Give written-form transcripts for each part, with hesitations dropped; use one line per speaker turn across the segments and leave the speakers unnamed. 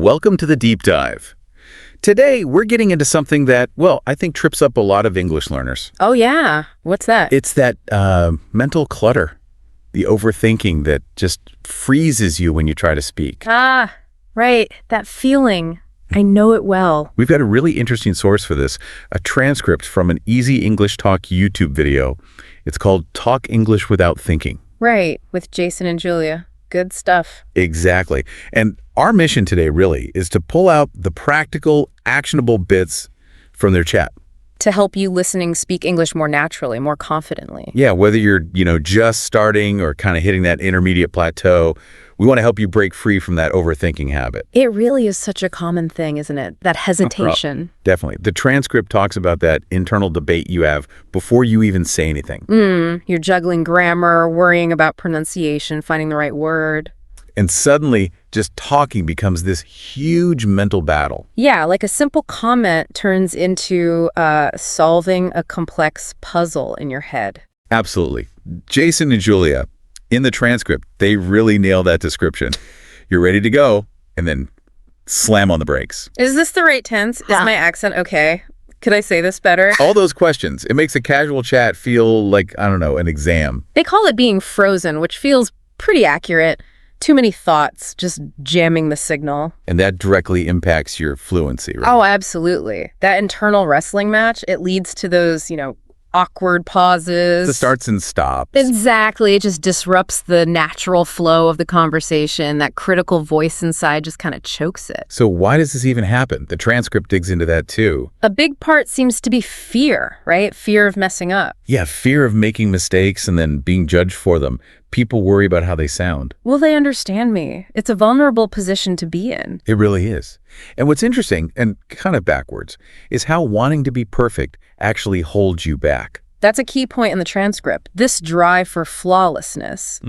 Welcome to the deep dive. Today, we're getting into something that, well, I think trips up a lot of English learners.
Oh, yeah. What's that?
It's that mental clutter, the overthinking that just freezes you when you try to speak.
Ah, right. That feeling. I know it well.
We've got a really interesting source for this, a transcript from an Easy English Talk YouTube video. It's called Talk English Without Thinking.
Right, with Jason and Julia. Good stuff.
Exactly. And our mission today really is to pull out the practical, actionable bits from their chat.
To help you listening speak English more naturally, more confidently.
Yeah, whether you're, just starting or kind of hitting that intermediate plateau, we want to help you break free from that overthinking habit.
It really is such a common thing, isn't it? That hesitation.
Definitely. The transcript talks about that internal debate you have before you even say anything.
You're juggling grammar, worrying about pronunciation, finding the right word.
And suddenly, just talking becomes this huge mental battle.
Yeah, like a simple comment turns into solving a complex puzzle in your head.
Absolutely. Jason and Julia, in the transcript, they really nail that description. You're ready to go, and then slam on the brakes.
Is this the right tense? Is my accent okay? Could I say this better?
All those questions. It makes a casual chat feel like, I don't know, an exam.
They call it being frozen, which feels pretty accurate. Too many thoughts, just jamming the signal.
And that directly impacts your fluency, right?
Oh, absolutely. That internal wrestling match, it leads to those, awkward pauses.
The starts and stops.
Exactly. It just disrupts the natural flow of the conversation. That critical voice inside just kind of chokes it.
So why does this even happen? The transcript digs into that too.
A big part seems to be fear, right? Fear of messing up.
Yeah, fear of making mistakes and then being judged for them. People worry about how they sound.
Will they understand me? It's a vulnerable position to be in.
It really is. And what's interesting, and kind of backwards, is how wanting to be perfect actually holds you back.
That's a key point in the transcript. This drive for flawlessness,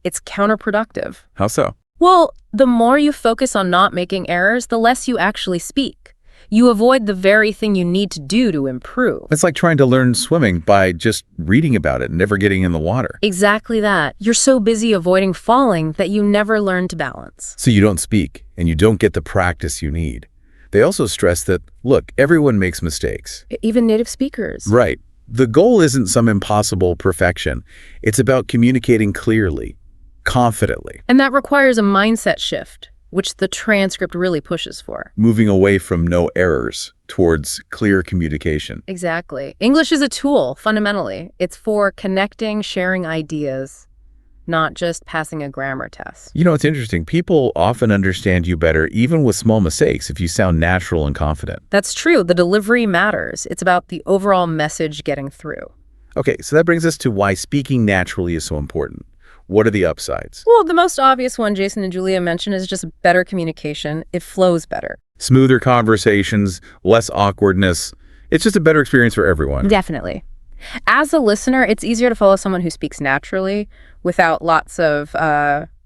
it's counterproductive.
How so?
Well, the more you focus on not making errors, the less you actually speak. You avoid the very thing you need to do to improve.
It's like trying to learn swimming by just reading about it and never getting in the water.
Exactly that. You're so busy avoiding falling that you never learn to balance.
So you don't speak, and you don't get the practice you need. They also stress that, look, everyone makes mistakes.
Even native speakers.
Right. The goal isn't some impossible perfection. It's about communicating clearly, confidently.
And that requires a mindset shift, which the transcript really pushes for.
Moving away from no errors towards clear communication.
Exactly. English is a tool, fundamentally. It's for connecting, sharing ideas, not just passing a grammar test.
It's interesting. People often understand you better, even with small mistakes, if you sound natural and confident.
That's true. The delivery matters. It's about the overall message getting through.
Okay, so that brings us to why speaking naturally is so important. What are the upsides?
Well, the most obvious one Jason and Julia mentioned is just better communication. It flows better.
Smoother conversations, less awkwardness. It's just a better experience for everyone.
Definitely. As a listener, it's easier to follow someone who speaks naturally without lots of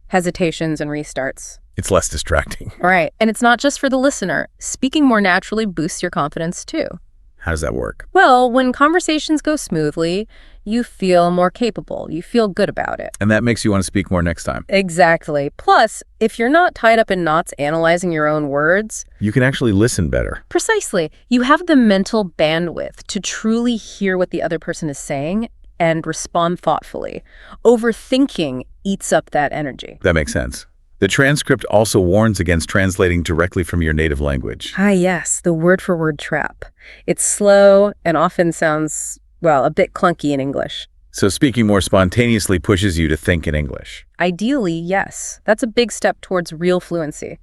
hesitations and restarts.
It's less distracting.
Right. And it's not just for the listener. Speaking more naturally boosts your confidence, too.
How does that work?
Well, when conversations go smoothly, you feel more capable. You feel good about it.
And that makes you want to speak more next time.
Exactly. Plus, if you're not tied up in knots analyzing your own words,
you can actually listen better.
Precisely. You have the mental bandwidth to truly hear what the other person is saying and respond thoughtfully. Overthinking eats up that energy.
That makes sense. The transcript also warns against translating directly from your native language.
Ah, yes, the word-for-word trap. It's slow and often sounds, a bit clunky in English.
So speaking more spontaneously pushes you to think in English.
Ideally, yes. That's a big step towards real fluency.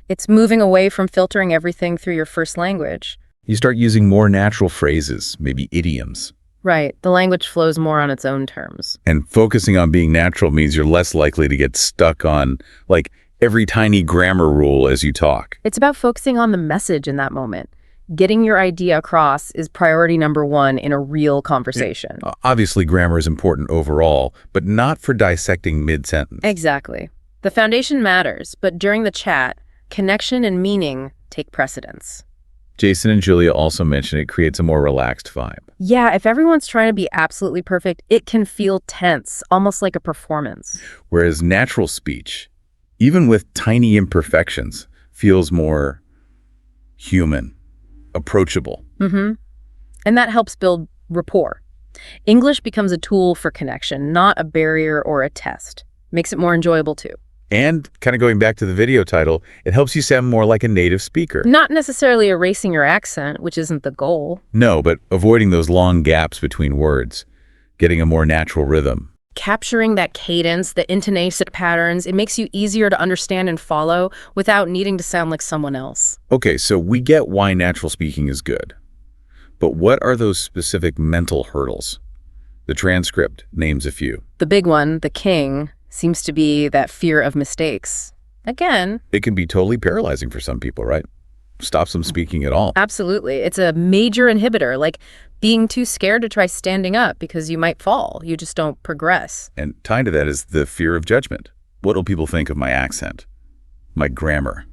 It's moving away from filtering everything through your first language.
You start using more natural phrases, maybe idioms.
Right. The language flows more on its own terms.
And focusing on being natural means you're less likely to get stuck on, every tiny grammar rule as you talk.
It's about focusing on the message in that moment. Getting your idea across is priority number one in a real conversation.
Obviously, grammar is important overall, but not for dissecting mid-sentence.
Exactly. The foundation matters, but during the chat, connection and meaning take precedence.
Jason and Julia also mentioned it creates a more relaxed vibe.
Yeah, if everyone's trying to be absolutely perfect, it can feel tense, almost like a performance.
Whereas natural speech, even with tiny imperfections, feels more human, approachable.
Mm-hmm. And that helps build rapport. English becomes a tool for connection, not a barrier or a test. Makes it more enjoyable too.
And kind of going back to the video title, it helps you sound more like a native speaker.
Not necessarily erasing your accent, which isn't the goal.
No, but avoiding those long gaps between words, getting a more natural rhythm.
Capturing that cadence, the intonation patterns, it makes you easier to understand and follow without needing to sound like someone else.
Okay, so we get why natural speaking is good. But what are those specific mental hurdles? The transcript names a few.
The big one, the king, seems to be that fear of mistakes. Again,
It can be totally paralyzing for some people, right? Stops them speaking at all.
absolutely. It's a major inhibitor, like being too scared to try standing up because you might fall. You just don't progress.
And tied to that is the fear of judgment. What will people think of my accent, my grammar,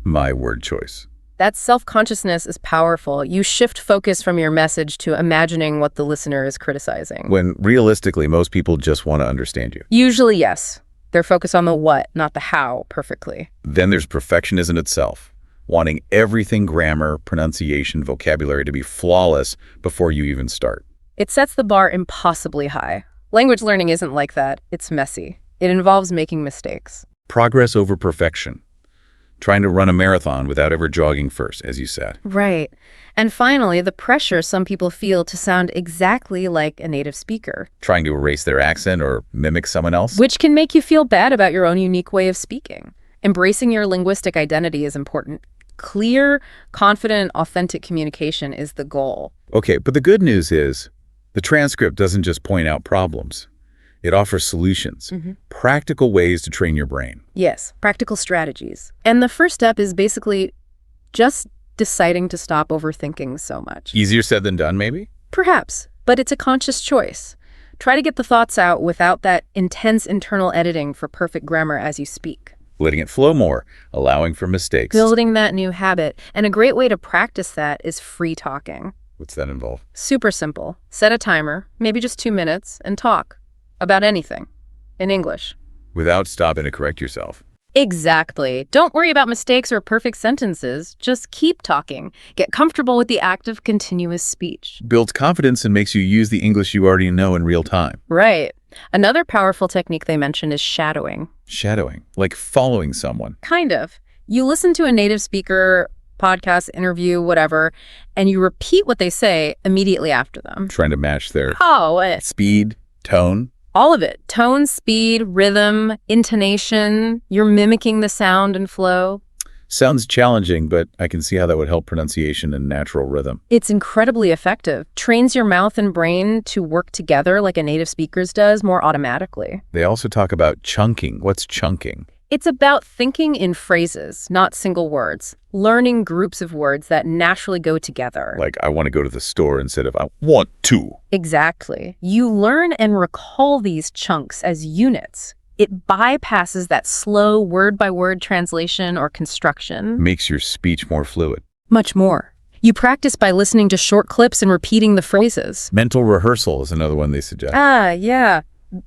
my word choice?
That self-consciousness is powerful. You shift focus from your message to imagining what the listener is criticizing.
When realistically, most people just want to understand you.
Usually, yes. They're focused on the what, not the how, perfectly.
Then there's perfectionism itself, wanting everything grammar, pronunciation, vocabulary to be flawless before you even start.
It sets the bar impossibly high. Language learning isn't like that. It's messy. It involves making mistakes.
Progress over perfection. Trying to run a marathon without ever jogging first, as you said.
Right. And finally, the pressure some people feel to sound exactly like a native speaker,
Trying to erase their accent or mimic someone else.
which can make you feel bad about your own unique way of speaking. Embracing your linguistic identity is important. Clear, confident, authentic communication is the goal.
Okay, but the good news is the transcript doesn't just point out problems. It offers solutions, practical ways to train your brain.
Yes, practical strategies. And the first step is basically just deciding to stop overthinking so much.
Easier said than done, maybe?
Perhaps, but it's a conscious choice. Try to get the thoughts out without that intense internal editing for perfect grammar as you speak.
Letting it flow more, allowing for mistakes.
Building that new habit. And a great way to practice that is free talking.
What's that involve?
Super simple. Set a timer, maybe just 2 minutes, and talk about anything in English.
Without stopping to correct yourself.
Exactly. Don't worry about mistakes or perfect sentences. Just keep talking. Get comfortable with the act of continuous speech.
Builds confidence and makes you use the English you already know in real time.
Right. Another powerful technique they mentioned is shadowing.
Shadowing, like following someone.
Kind of. You listen to a native speaker, podcast, interview, whatever, and you repeat what they say immediately after them.
Trying to match their
Oh,
speed, tone.
all of it. Tone, speed, rhythm, intonation. You're mimicking the sound and flow.
Sounds challenging, but I can see how that would help pronunciation and natural rhythm.
It's incredibly effective. Trains your mouth and brain to work together like a native speaker's does more automatically.
They also talk about chunking. What's chunking?
It's about thinking in phrases, not single words. Learning groups of words that naturally go together.
Like, I want to go to the store instead of I want to.
Exactly. You learn and recall these chunks as units. It bypasses that slow word-by-word translation or construction.
Makes your speech more fluid.
Much more. You practice by listening to short clips and repeating the phrases.
Mental rehearsal is another one they suggest.
Yeah.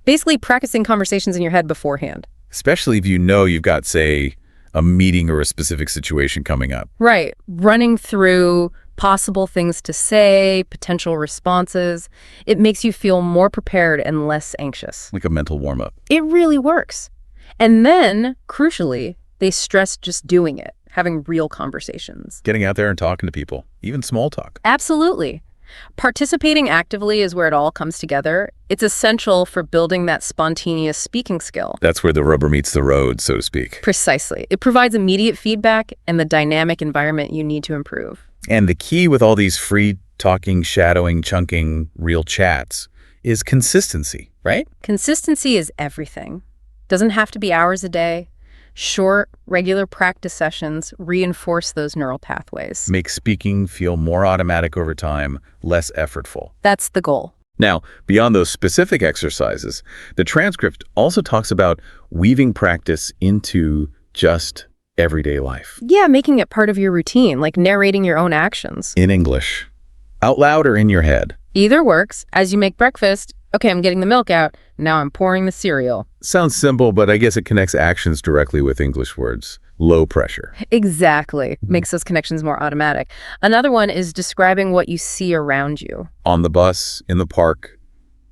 Basically practicing conversations in your head beforehand.
Especially if you know you've got, say, a meeting or a specific situation coming up.
Right. Running through possible things to say, potential responses. It makes you feel more prepared and less anxious.
Like a mental warm-up.
It really works. And then, crucially, they stress just doing it, having real conversations.
Getting out there and talking to people, even small talk.
Absolutely. Participating actively is where it all comes together. It's essential for building that spontaneous speaking skill.
That's where the rubber meets the road, so to speak.
Precisely. It provides immediate feedback and the dynamic environment you need to improve.
And the key with all these free talking, shadowing, chunking, real chats is consistency, right?
Consistency is everything. Doesn't have to be hours a day. Short, regular practice sessions reinforce those neural pathways.
Make speaking feel more automatic over time, less effortful.
That's the goal.
Now, beyond those specific exercises, the transcript also talks about weaving practice into just everyday life.
Yeah, making it part of your routine, like narrating your own actions.
In English. Out loud or in your head.
Either works. As you make breakfast, okay, I'm getting the milk out. Now I'm pouring the cereal.
Sounds simple, but I guess it connects actions directly with English words. low pressure.
Exactly. Makes those connections more automatic. Another one is describing what you see around you.
On the bus, in the park,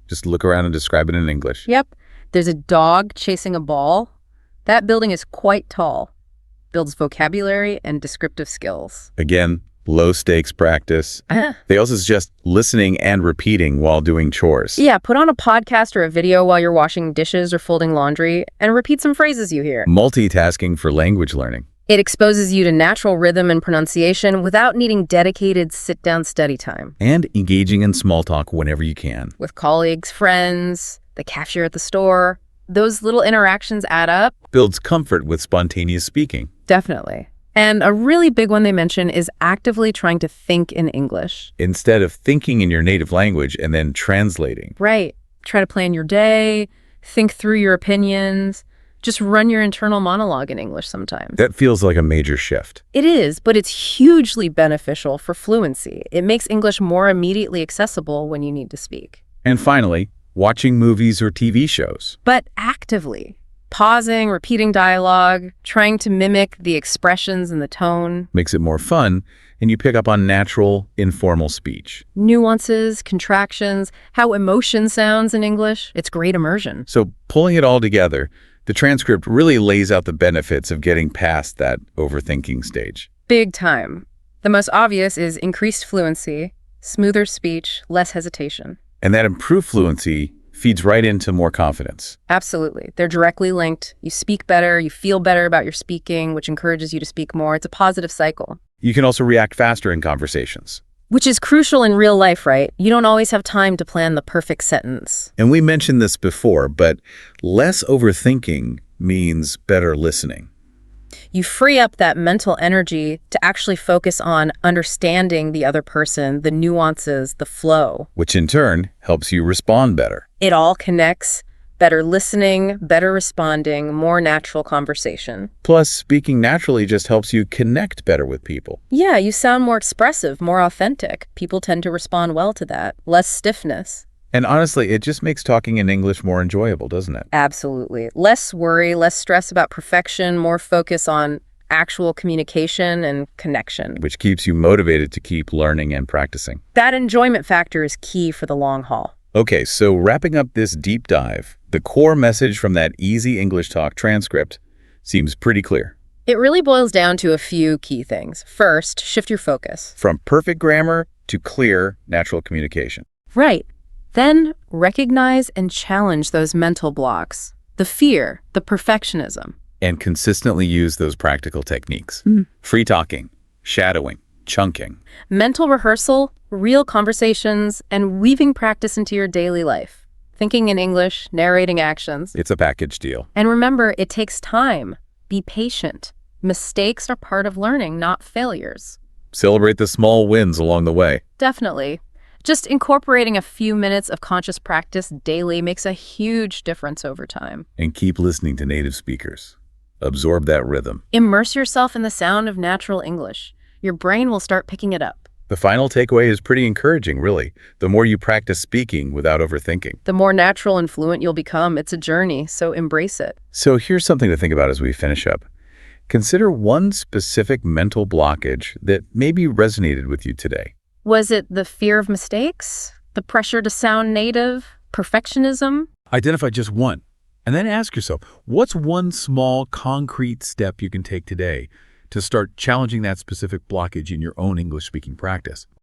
just look around and describe it in English.
Yep. There's a dog chasing a ball. That building is quite tall. Builds vocabulary and descriptive skills.
Again, low stakes practice. They also suggest listening and repeating while doing chores.
Yeah, put on a podcast or a video while you're washing dishes or folding laundry and repeat some phrases you hear.
Multitasking for language learning.
It exposes you to natural rhythm and pronunciation without needing dedicated sit-down study time.
And engaging in small talk whenever you can.
With colleagues, friends, the cashier at the store. Those little interactions add up.
Builds comfort with spontaneous speaking.
Definitely. And a really big one they mention is actively trying to think in English.
Instead of thinking in your native language and then translating.
Right. Try to plan your day, think through your opinions, just run your internal monologue in English sometimes.
That feels like a major shift.
It is, but it's hugely beneficial for fluency. It makes English more immediately accessible when you need to speak.
And finally, watching movies or TV shows.
But actively. Pausing, repeating dialogue, trying to mimic the expressions and the tone.
Makes it more fun, and you pick up on natural, informal speech.
Nuances, contractions, how emotion sounds in English. It's great immersion.
So pulling it all together, the transcript really lays out the benefits of getting past that overthinking stage.
Big time. The most obvious is increased fluency, smoother speech, less hesitation.
And that improved fluency feeds right into more confidence.
Absolutely. They're directly linked. You speak better, you feel better about your speaking, which encourages you to speak more. It's a positive cycle.
You can also react faster in conversations.
Which is crucial in real life, right? You don't always have time to plan the perfect sentence.
And we mentioned this before, but less overthinking means better listening.
You free up that mental energy to actually focus on understanding the other person, the nuances, the flow.
Which in turn helps you respond better.
It all connects. Better listening, better responding, more natural conversation.
Plus, speaking naturally just helps you connect better with people.
Yeah, you sound more expressive, more authentic. People tend to respond well to that. Less stiffness.
And honestly, it just makes talking in English more enjoyable, doesn't it?
Absolutely. Less worry, less stress about perfection, more focus on actual communication and connection.
Which keeps you motivated to keep learning and practicing.
That enjoyment factor is key for the long haul.
Okay, so wrapping up this deep dive, the core message from that Easy English Talk transcript seems pretty clear.
It really boils down to a few key things. First, shift your focus.
From perfect grammar to clear, natural communication.
Right. Then recognize and challenge those mental blocks, the fear, the perfectionism.
And consistently use those practical techniques. Free talking, shadowing, chunking.
Mental rehearsal, real conversations, and weaving practice into your daily life. Thinking in English, narrating actions.
It's a package deal.
And remember, it takes time. Be patient. Mistakes are part of learning, not failures.
Celebrate the small wins along the way.
Definitely. Just incorporating a few minutes of conscious practice daily makes a huge difference over time.
And keep listening to native speakers. Absorb that rhythm.
Immerse yourself in the sound of natural English. Your brain will start picking it up.
The final takeaway is pretty encouraging, really. The more you practice speaking without overthinking.
The more natural and fluent you'll become. It's a journey, so embrace it.
So here's something to think about as we finish up. Consider one specific mental blockage that maybe resonated with you today.
Was it the fear of mistakes? The pressure to sound native? Perfectionism?
Identify just one, and then ask yourself, what's one small, concrete step you can take today to start challenging that specific blockage in your own English-speaking practice?